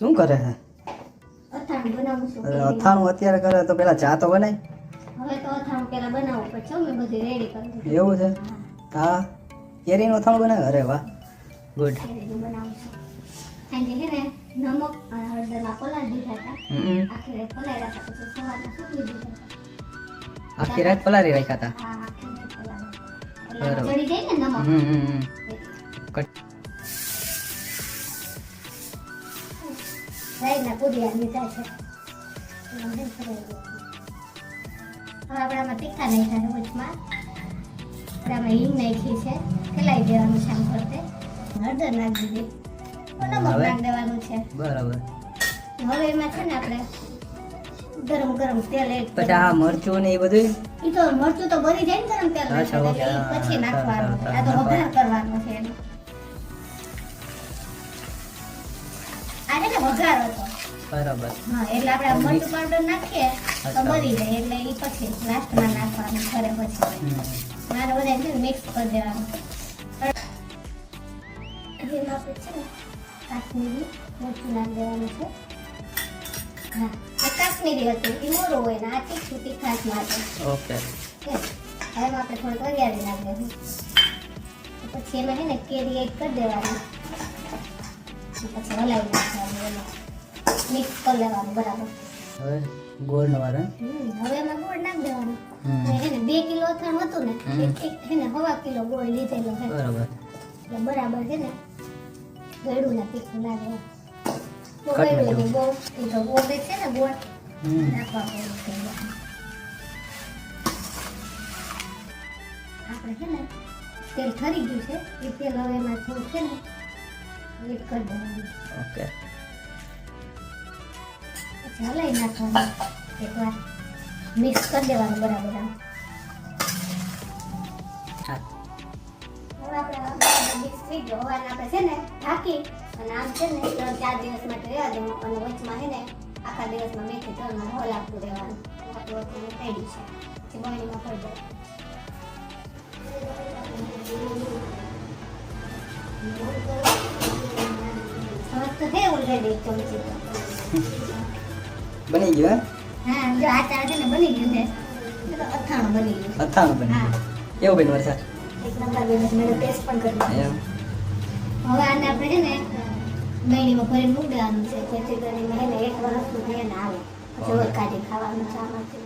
શું કરે છે? અથાણું બનાવું છું. અથાણું અત્યારે કરે તો પેલા ચા તો બનાય. હવે તો અથાણું પેલા બનાવું પછી મેં બધું રેડી કરી દીધું. એવું છે? હા, કેરીનું અથાણું બનાવે? અરે વાહ, ગુડ. કેરીનું બનાવું છું. આજે છે ને નમક અને હળદરના પલાળી દીધા હતા. આખી રાત પલાળ્યા હતા પછી સવારના સૂકવી દીધા હતા. આખી રાત પલાળી રાખ્યા હતા. હા, આખી રાત પલાળ્યા. એટલે બરાબર. ચડી જાય ને નમક. રાઈના પૂરિયા લીધા છે. હવે આપણે આમાં તીખા નાખ્યા છે વચમાં. આપણે આમાં હિંગ નાખી છે. ફેલાઈ દેવાનું છે આમ ફરતે. હળદર નાખી દીધી. નમક નાખી દેવાનું છે. બરાબર. હવે એમાં છે ને આપણે ગરમ ગરમ તેલ એડ પછી આ મરચું ને એ બધું ઈ તો મરચું તો બળી જાય ને ગરમ તેલ અચ્છા, નાખીએ એટલે ઈ ઓકે. પછી નાખવાનું છે. આ તો હા, વઘાર કરવાનો છે એનો. આ છે ને વઘાર હતો. બરાબર. હા, એટલે આપણે આ મરચું પાવડર નાખીએ તો અચ્છા. બળી જાય એટલે ઈ પછી લાસ્ટમાં નાખવાનું ઘરે પછી. મારે બધા છે ને મિક્સ કરી દેવાનું. એમાં આપણે છે ને કાશ્મીરી મરચું નાખી દેવાનું છે. હા, આ કાશ્મીરી હતું ઈ મોરું હોય ને આ તીખું તીખાશ માટે. ઓકે. હવે એમાં આપણે થોડીક વરિયાળી નાખી દઈશું. પછી એમાં છે ને કેરી એડ કરી દેવાની. પછી હલાવી નાખવાનું એમાં મિક્સ કરી લેવાનું બરાબર. હવે ગોળ નો વાર. હવે એમાં ગોળ નાખી દેવાનો. હે ને 2 કિલો અથાણું હતું ને એક હે ને 1/2 કિલો ગોળ લીધેલો છે. બરાબર. એટલે બરાબર છે ને ગળ્યું ને તીખું લાગે. બહુ કટ ગળ્યું નાખ્યું. નહીં, બહુ એ તો ગોળ છે ને ગોળ નાખવા પડે છે. આપણે છે ને તેલ ઠરી ગયું છે એ તેલ હવે એમાં થોડું છે ને એડ કરી દેવાનું. ઓકે. પછી હલાવી નાખવાનું એકવાર મિક્સ કરી દેવાનું બરાબર આમ. હા. હવે આપણે મિક્સ થઈ ગયો. હવે આપણે છે ને ઢાંકી અને આમ છે ને 3-4 દિવસ માટે રહેવા દેવાનું અને વચમાં છે ને આખા દિવસમાં 2 થી 3 વાર હલાવતું રહેવાનું. આપણું અથાણું રેડી છે. પછી બોઇલિંગમાં પડી જાય. હવે તો છે ઓલરેડી ચમચી. બની ગયું હા, જો આ ચાર છે ને બની ગયું છે. એ તો અથાણું બની ગયું છે. અથાણું બની હા. ગયું. એવું બન્યું વરસાદ. એક નંબર બન્યું છે. મેં ટેસ્ટ પણ કરી લીધો. એમ. હવે આને આપણે છે ને ગળણીમાં ભરીને મૂકી દેવાનું છે જેથી કરીને એને 1 વર્ષ સુધી એને આવે પછી ઓર કાઢી ખાવાનું છે આમાંથી.